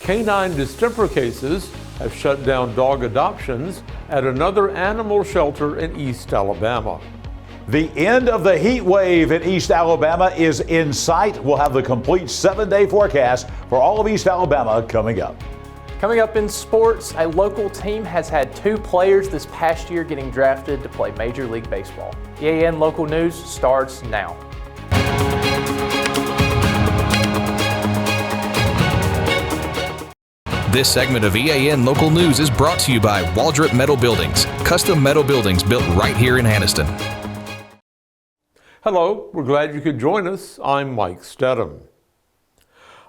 Canine distemper cases have shut down dog adoptions at another animal shelter in East Alabama. The end of the heat wave in East Alabama is in sight. We'll have the complete 7-day forecast for all of East Alabama coming up. Coming up in sports, a local team has had 2 players this past year getting drafted to play Major League Baseball. EAN Local News starts now. This segment of EAN Local News is brought to you by Waldrop Metal Buildings, custom metal buildings built right here in Anniston. Hello, we're glad you could join us. I'm Mike Stedham.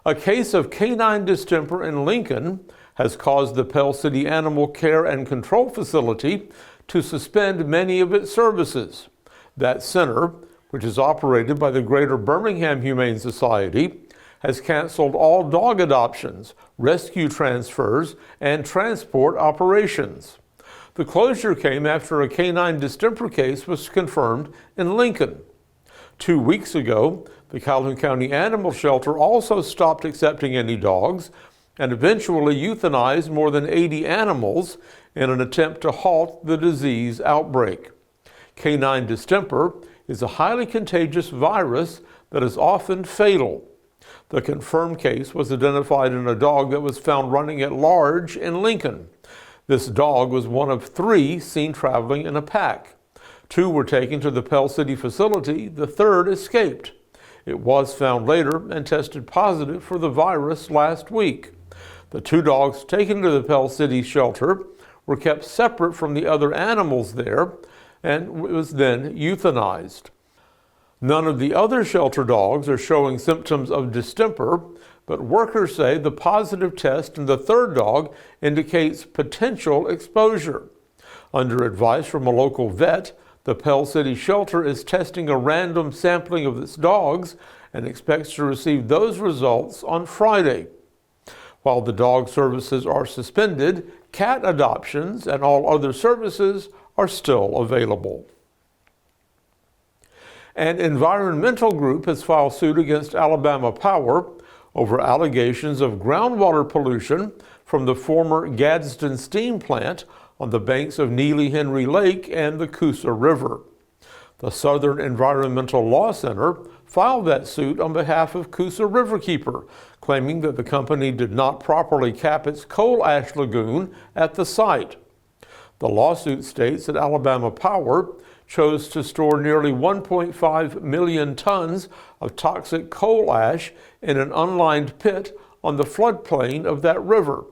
A case of canine distemper in Lincoln has caused the Pell City Animal Care and Control Facility to suspend many of its services. That center, which is operated by the Greater Birmingham Humane Society, has canceled all dog adoptions, rescue transfers, and transport operations. The closure came after a canine distemper case was confirmed in Lincoln. 2 weeks ago, the Calhoun County Animal Shelter also stopped accepting any dogs and eventually euthanized more than 80 animals in an attempt to halt the disease outbreak. Canine distemper is a highly contagious virus that is often fatal. The confirmed case was identified in a dog that was found running at large in Lincoln. This dog was one of 3 seen traveling in a pack. 2 were taken to the Pell City facility. The 3rd escaped. It was found later and tested positive for the virus last week. The 2 dogs taken to the Pell City shelter were kept separate from the other animals there and was then euthanized. None of the other shelter dogs are showing symptoms of distemper, but workers say the positive test in the 3rd dog indicates potential exposure. Under advice from a local vet, the Pell City shelter is testing a random sampling of its dogs and expects to receive those results on Friday. While the dog services are suspended, cat adoptions and all other services are still available. An environmental group has filed suit against Alabama Power over allegations of groundwater pollution from the former Gadsden Steam Plant on the banks of Neely Henry Lake and the Coosa River. The Southern Environmental Law Center filed that suit on behalf of Coosa Riverkeeper, claiming that the company did not properly cap its coal ash lagoon at the site. The lawsuit states that Alabama Power chose to store nearly 1.5 million tons of toxic coal ash in an unlined pit on the floodplain of that river.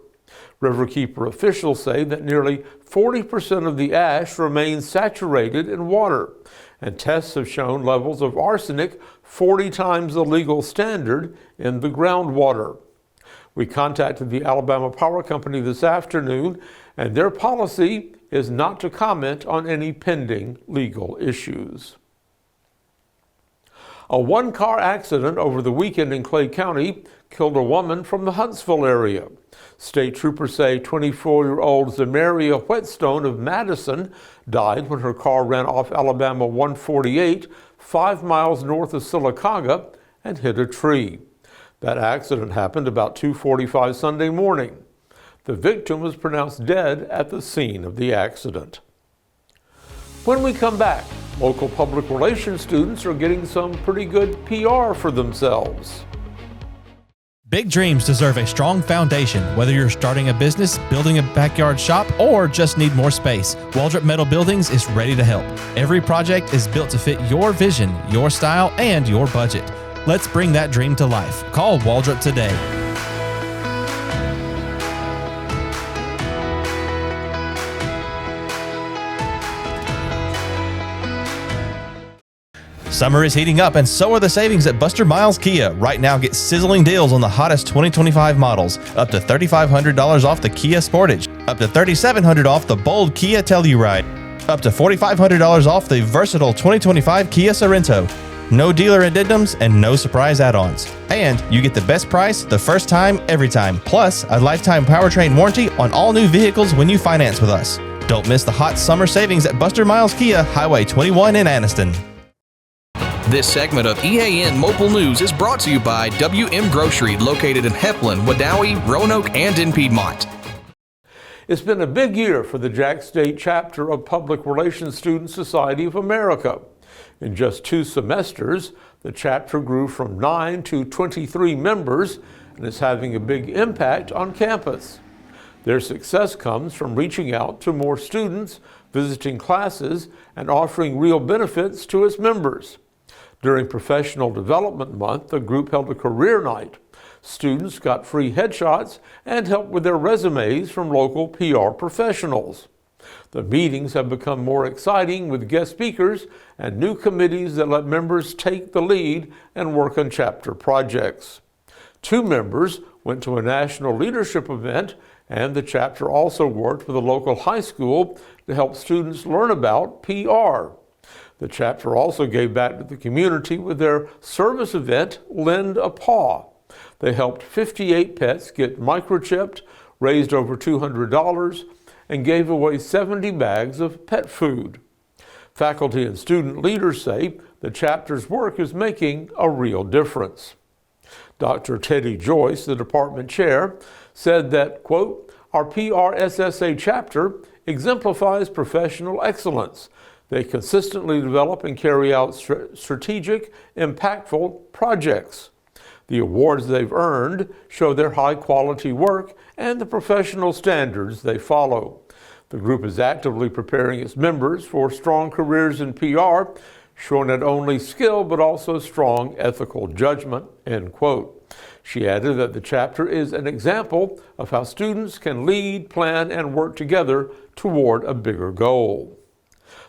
Riverkeeper officials say that nearly 40% of the ash remains saturated in water, and tests have shown levels of arsenic 40 times the legal standard in the groundwater. We contacted the Alabama Power Company this afternoon, and their policy is not to comment on any pending legal issues. A 1-car accident over the weekend in Clay County killed a woman from the Huntsville area. State troopers say 24-year-old Zamaria Whetstone of Madison died when her car ran off Alabama 148, 5 miles north of Sylacauga, and hit a tree. That accident happened about 2:45 Sunday morning. The victim was pronounced dead at the scene of the accident. When we come back, local public relations students are getting some pretty good PR for themselves. Big dreams deserve a strong foundation. Whether you're starting a business, building a backyard shop, or just need more space, Waldrop Metal Buildings is ready to help. Every project is built to fit your vision, your style, and your budget. Let's bring that dream to life. Call Waldrop today. Summer is heating up, and so are the savings at Buster Miles Kia. Right now, get sizzling deals on the hottest 2025 models. Up to $3,500 off the Kia Sportage. Up to $3,700 off the bold Kia Telluride. Up to $4,500 off the versatile 2025 Kia Sorento. No dealer addendums and no surprise add-ons. And you get the best price the first time, every time. Plus, a lifetime powertrain warranty on all new vehicles when you finance with us. Don't miss the hot summer savings at Buster Miles Kia, Highway 21 in Anniston. This segment of EAN Local News is brought to you by WM Grocery, located in Heflin, Wadowee, Roanoke, and in Piedmont. It's been a big year for the Jack State chapter of Public Relations Student Society of America. In just 2 semesters, the chapter grew from 9 to 23 members and is having a big impact on campus. Their success comes from reaching out to more students, visiting classes, and offering real benefits to its members. During Professional Development Month, the group held a career night. Students got free headshots and help with their resumes from local PR professionals. The meetings have become more exciting with guest speakers and new committees that let members take the lead and work on chapter projects. 2 members went to a national leadership event, and the chapter also worked with a local high school to help students learn about PR. The chapter also gave back to the community with their service event, Lend a Paw. They helped 58 pets get microchipped, raised over $200, and gave away 70 bags of pet food. Faculty and student leaders say the chapter's work is making a real difference. Dr. Teddy Joyce, the department chair, said that, quote, "Our PRSSA chapter exemplifies professional excellence. They consistently develop and carry out strategic, impactful projects. The awards they've earned show their high-quality work and the professional standards they follow. The group is actively preparing its members for strong careers in PR, showing not only skill but also strong ethical judgment," end quote. She added that the chapter is an example of how students can lead, plan, and work together toward a bigger goal.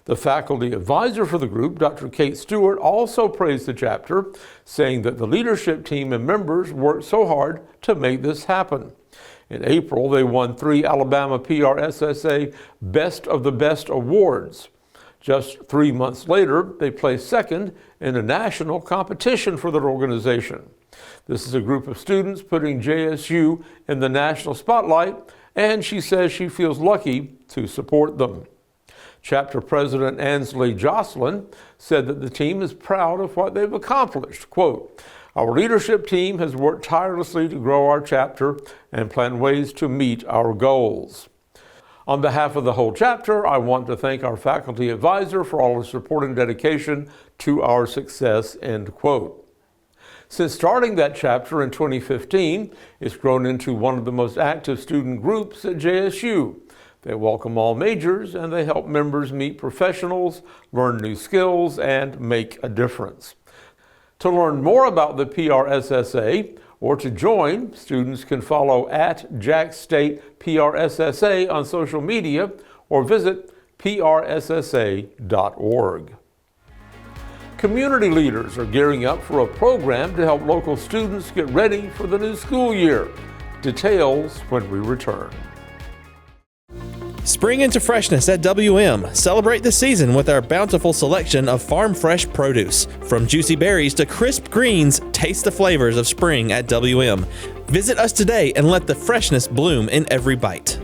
The faculty advisor for the group, Dr. Kate Stewart, also praised the chapter, saying that the leadership team and members worked so hard to make this happen. In April, they won 3 Alabama PRSSA Best of the Best awards. Just 3 months later, they placed second in a national competition for their organization. This is a group of students putting JSU in the national spotlight, and she says she feels lucky to support them. Chapter President Ansley Jocelyn said that the team is proud of what they've accomplished. Quote, "Our leadership team has worked tirelessly to grow our chapter and plan ways to meet our goals. On behalf of the whole chapter, I want to thank our faculty advisor for all his support and dedication to our success," end quote. Since starting that chapter in 2015, it's grown into one of the most active student groups at JSU. They welcome all majors, and they help members meet professionals, learn new skills, and make a difference. To learn more about the PRSSA or to join, students can follow at Jack State PRSSA on social media or visit prssa.org. Community leaders are gearing up for a program to help local students get ready for the new school year. Details when we return. Spring into freshness at WM. Celebrate the season with our bountiful selection of farm fresh produce. From juicy berries to crisp greens, taste the flavors of spring at WM. Visit us today and let the freshness bloom in every bite.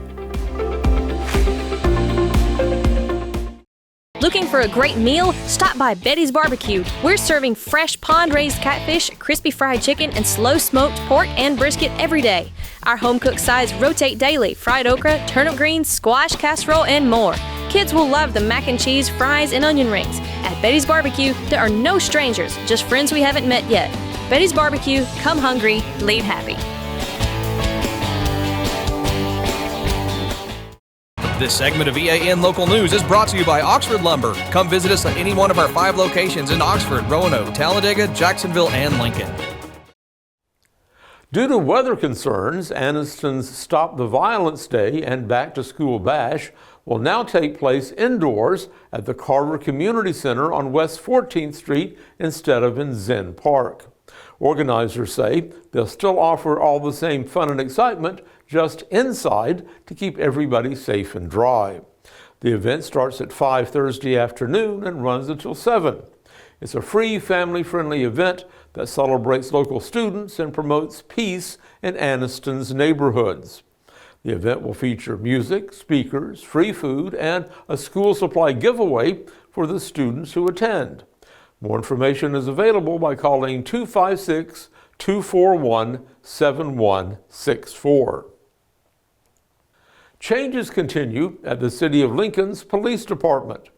Looking for a great meal? Stop by Betty's Barbecue. We're serving fresh pond-raised catfish, crispy fried chicken, and slow-smoked pork and brisket every day. Our home-cooked sides rotate daily: fried okra, turnip greens, squash casserole, and more. Kids will love the mac and cheese, fries, and onion rings. At Betty's Barbecue, there are no strangers, just friends we haven't met yet. Betty's Barbecue, come hungry, leave happy. This segment of EAN Local News is brought to you by Oxford Lumber. Come visit us at any one of our 5 locations in Oxford, Roanoke, Talladega, Jacksonville, and Lincoln. Due to weather concerns, Anniston's Stop the Violence Day and Back to School Bash will now take place indoors at the Carver Community Center on West 14th Street instead of in Zen Park. Organizers say they'll still offer all the same fun and excitement, just inside, to keep everybody safe and dry. The event starts at 5 Thursday afternoon and runs until 7. It's a free, family-friendly event that celebrates local students and promotes peace in Anniston's neighborhoods. The event will feature music, speakers, free food, and a school supply giveaway for the students who attend. More information is available by calling 256-241-7164. Changes continue at the City of Lincoln's Police Department.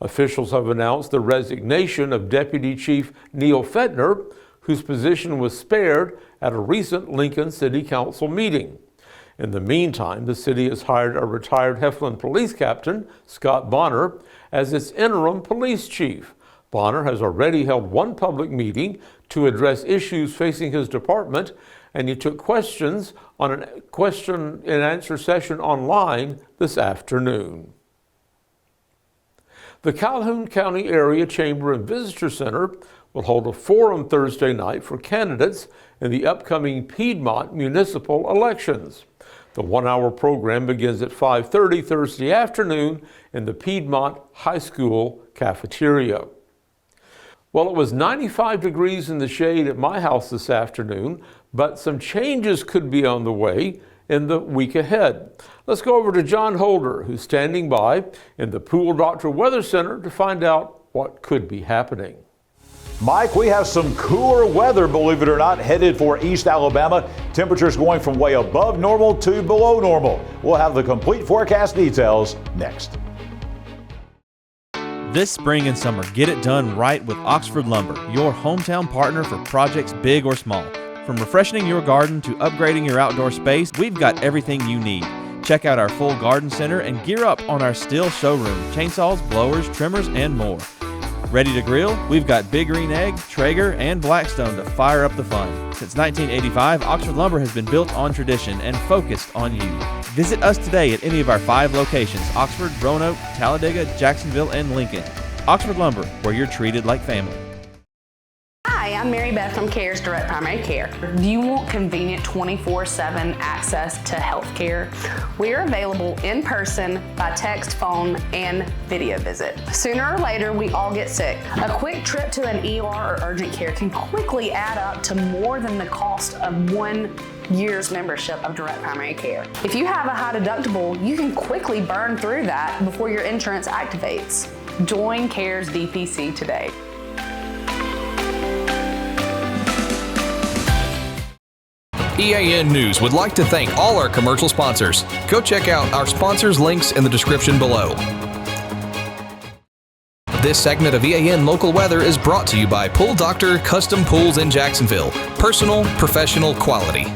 Officials have announced the resignation of Deputy Chief Neil Fetner, whose position was spared at a recent Lincoln City Council meeting. In the meantime, the city has hired a retired Heflin police captain, Scott Bonner, as its interim police chief. Bonner has already held one public meeting to address issues facing his department, and he took questions on a question and answer session online this afternoon. The Calhoun County Area Chamber and Visitor Center will hold a forum Thursday night for candidates in the upcoming Piedmont municipal elections. The one-hour program begins at 5:30 Thursday afternoon in the Piedmont High School cafeteria. Well, it was 95 degrees in the shade at my house this afternoon, but some changes could be on the way in the week ahead. Let's go over to John Holder, who's standing by in the Pool Doctor Weather Center to find out what could be happening. Mike, we have some cooler weather, believe it or not, headed for East Alabama. Temperatures going from way above normal to below normal. We'll have the complete forecast details next. This spring and summer, get it done right with Oxford Lumber, your hometown partner for projects big or small. From refreshing your garden to upgrading your outdoor space, we've got everything you need. Check out our full garden center and gear up on our Stihl showroom, chainsaws, blowers, trimmers, and more. Ready to grill? We've got Big Green Egg, Traeger, and Blackstone to fire up the fun. Since 1985, Oxford Lumber has been built on tradition and focused on you. Visit us today at any of our 5 locations: Oxford, Roanoke, Talladega, Jacksonville, and Lincoln. Oxford Lumber, where you're treated like family. Hi, I'm Mary Beth from CARES Direct Primary Care. Do you want convenient 24/7 access to health care? We're available in person, by text, phone, and video visit. Sooner or later, we all get sick. A quick trip to an ER or urgent care can quickly add up to more than the cost of 1 year's membership of Direct Primary Care. If you have a high deductible, you can quickly burn through that before your insurance activates. Join CARES DPC today. EAN News would like to thank all our commercial sponsors. Go check out our sponsors' links in the description below. This segment of EAN Local Weather is brought to you by Pool Doctor Custom Pools in Jacksonville. Personal, professional, quality.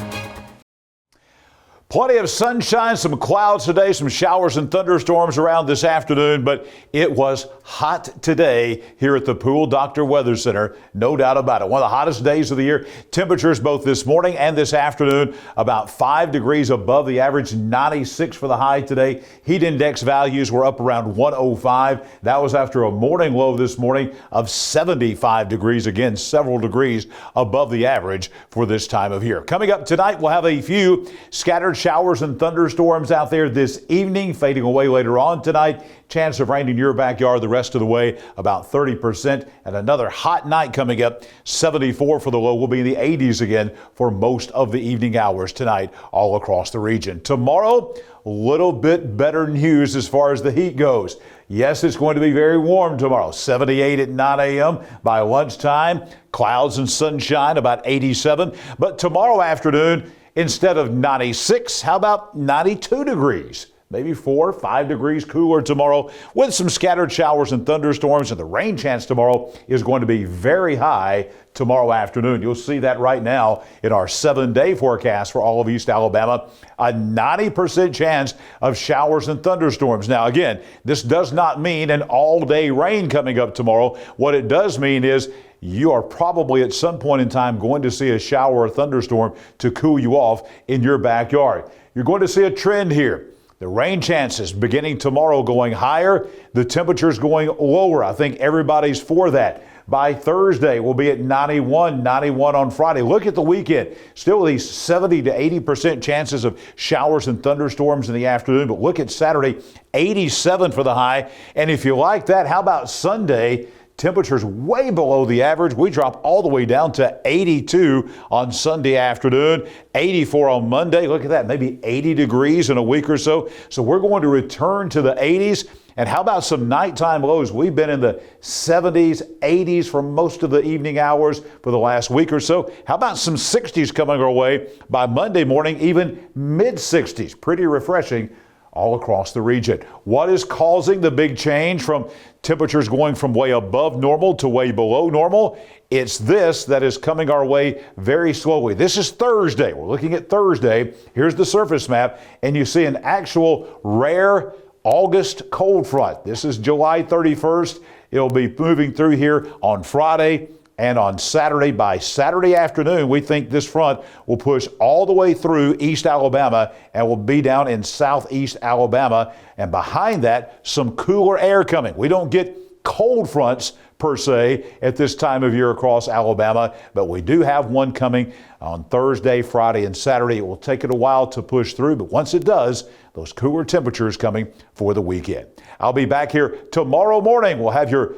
Plenty of sunshine, some clouds today, some showers and thunderstorms around this afternoon, but it was hot today here at the Pool Doctor Weather Center, no doubt about it. One of the hottest days of the year. Temperatures both this morning and this afternoon about 5 degrees above the average, 96 for the high today. Heat index values were up around 105. That was after a morning low this morning of 75 degrees, again, several degrees above the average for this time of year. Coming up tonight, we'll have a few scattered showers and thunderstorms out there this evening, fading away later on tonight. Chance of rain in your backyard the rest of the way, about 30%. And another hot night coming up, 74 for the low. Will be in the 80s again for most of the evening hours tonight all across the region. Tomorrow, a little bit better news as far as the heat goes. Yes, it's going to be very warm tomorrow, 78 at 9 a.m. By lunchtime, clouds and sunshine, about 87. But tomorrow afternoon, instead of 96, how about 92 degrees? Maybe 4 or 5 degrees cooler tomorrow with some scattered showers and thunderstorms, and the rain chance tomorrow is going to be very high tomorrow afternoon. You'll see that right now in our 7-day forecast for all of East Alabama. A 90% chance of showers and thunderstorms. Now again, this does not mean an all-day rain coming up tomorrow. What it does mean is you are probably at some point in time going to see a shower or thunderstorm to cool you off in your backyard. You're going to see a trend here. The rain chances beginning tomorrow going higher, the temperatures going lower. I think everybody's for that. By Thursday, we'll be at 91 on Friday. Look at the weekend. Still these 70 to 80% chances of showers and thunderstorms in the afternoon. But look at Saturday, 87 for the high. And if you like that, how about Sunday? Temperatures way below the average. We drop all the way down to 82 on Sunday afternoon, 84 on Monday. Look at that, maybe 80 degrees in a week or so. So we're going to return to the 80s. And how about some nighttime lows? We've been in the 70s, 80s for most of the evening hours for the last week or so. How about some 60s coming our way by Monday morning, even mid-60s? Pretty refreshing all across the region. What is causing the big change from temperatures going from way above normal to way below normal? It's this that is coming our way very slowly. This is Thursday. We're looking at Thursday. Here's the surface map, and you see an actual rare August cold front. This is July 31st. It'll be moving through here on Friday and on Saturday. By Saturday afternoon, we think this front will push all the way through East Alabama and will be down in southeast Alabama. And behind that, some cooler air coming. We don't get cold fronts per se at this time of year across Alabama, but we do have one coming on Thursday, Friday, and Saturday. It will take it a while to push through, but once it does, those cooler temperatures coming for the weekend. I'll be back here tomorrow morning. We'll have your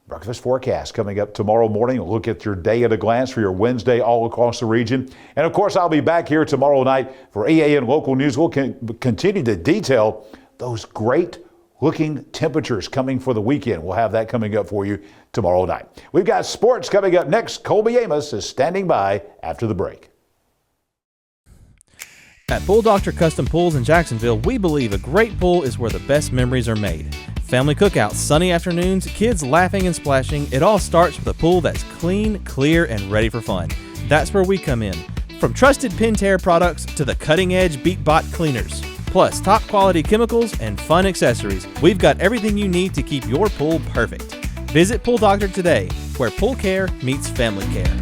breakfast forecast coming up tomorrow morning. We'll look at your day at a glance for your Wednesday all across the region. And of course, I'll be back here tomorrow night for EAN Local News. We'll continue to detail those great looking temperatures coming for the weekend. We'll have that coming up for you tomorrow night. We've got sports coming up next. Colby Amos is standing by after the break. At Pool Doctor Custom Pools in Jacksonville, we believe a great pool is where the best memories are made. Family cookouts, sunny afternoons, kids laughing and splashing, it all starts with a pool that's clean, clear, and ready for fun. That's where we come in. From trusted Pentair products to the cutting-edge BeatBot cleaners, plus top quality chemicals and fun accessories, we've got everything you need to keep your pool perfect. Visit Pool Doctor today, where pool care meets family care.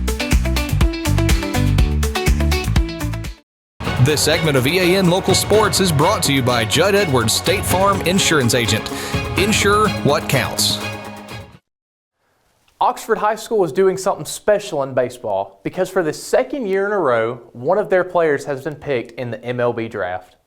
This segment of EAN Local Sports is brought to you by Judd Edwards State Farm Insurance Agent. Insure what counts. Oxford High School is doing something special in baseball because for the second year in a row, one of their players has been picked in the MLB draft.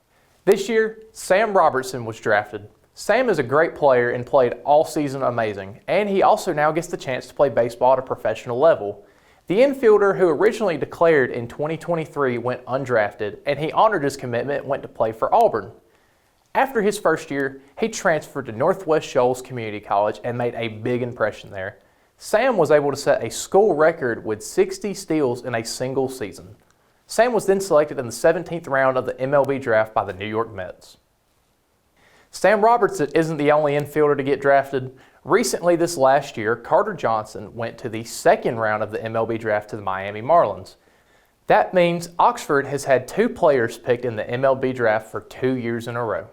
This year, Sam Robertson was drafted. Sam is a great player and played all season amazing, and he also now gets the chance to play baseball at a professional level. The infielder who originally declared in 2023 went undrafted, and he honored his commitment and went to play for Auburn. After his first year, he transferred to Northwest Shoals Community College and made a big impression there. Sam was able to set a school record with 60 steals in a single season. Sam was then selected in the 17th round of the MLB draft by the New York Mets. Sam Robertson isn't the only infielder to get drafted. Recently this last year, Carter Johnson went to the second round of the MLB draft to the Miami Marlins. That means Oxford has had two players picked in the MLB draft for 2 years in a row.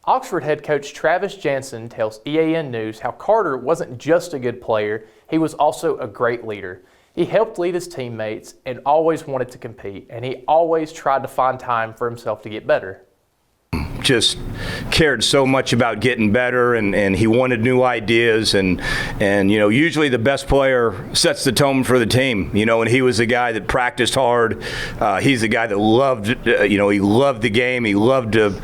Oxford head coach Travis Jansen tells EAN News how Carter wasn't just a good player, he was also a great leader. He helped lead his teammates and always wanted to compete, and he always tried to find time for himself to get better. Just cared so much about getting better, and he wanted new ideas, and you know, usually the best player sets the tone for the team, you know, and he was the guy that practiced hard. He's the guy that loved, he loved the game. He loved to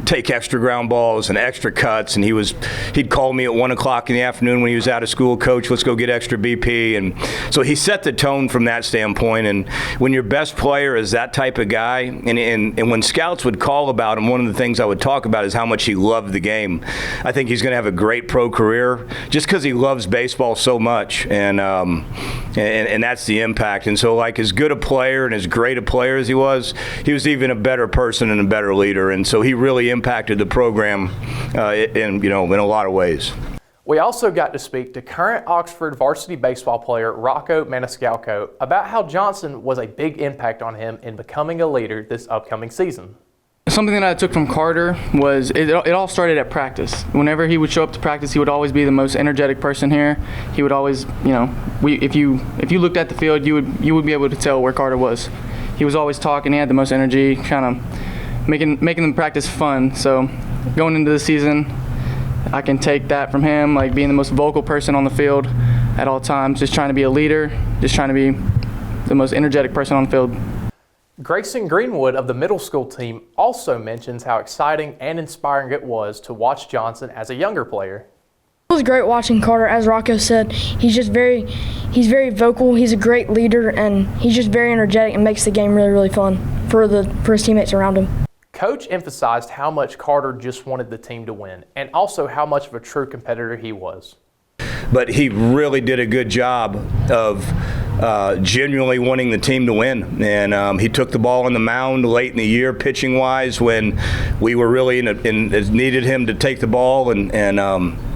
take extra ground balls and extra cuts, and he'd call me at 1 o'clock in the afternoon when he was out of school, coach, let's go get extra BP. And so he set the tone from that standpoint. And when your best player is that type of guy, and when scouts would call about him, one of the things I would talk about is how much he loved the game. I think he's going to have a great pro career just because he loves baseball so much, and that's the impact. And so, like, as good a player and as great a player as he was even a better person and a better leader. And so he really impacted the program in a lot of ways. We also got to speak to current Oxford varsity baseball player Rocco Maniscalco about how Johnson was a big impact on him in becoming a leader this upcoming season. Something that I took from Carter was it all started at practice. Whenever he would show up to practice, he would always be the most energetic person here. He would always, if you looked at the field, you would be able to tell where Carter was. He was always talking. He had the most energy, kind of making the practice fun. So going into the season, I can take that from him, like being the most vocal person on the field at all times, just trying to be a leader, just trying to be the most energetic person on the field. Grayson Greenwood of the middle school team also mentions how exciting and inspiring it was to watch Johnson as a younger player. It was great watching Carter. As Rocco said, he's very vocal. He's a great leader, and he's just very energetic and makes the game really, really fun for his teammates around him. Coach emphasized how much Carter just wanted the team to win, and also how much of a true competitor he was. But he really did a good job of genuinely wanting the team to win. And he took the ball on the mound late in the year, pitching-wise, when we were really needed him to take the ball. And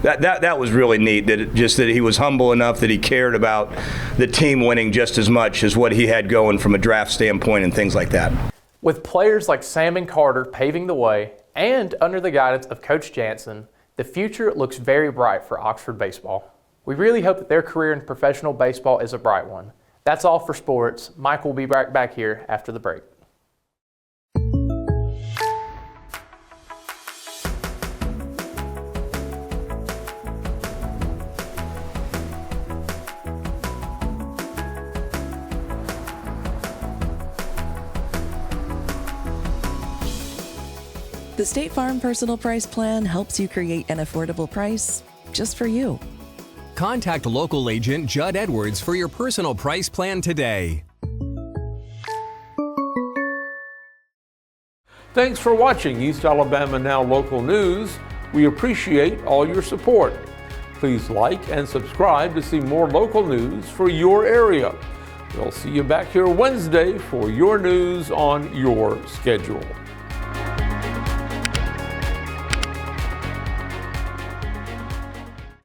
that was really neat, that he was humble enough that he cared about the team winning just as much as what he had going from a draft standpoint and things like that. With players like Sam and Carter paving the way, and under the guidance of Coach Jansen, the future looks very bright for Oxford baseball. We really hope that their career in professional baseball is a bright one. That's all for sports. Mike will be right back here after the break. The State Farm Personal Price Plan helps you create an affordable price just for you. Contact local agent Judd Edwards for your personal price plan today. Thanks for watching East Alabama Now Local News. We appreciate all your support. Please like and subscribe to see more local news for your area. We'll see you back here Wednesday for your news on your schedule.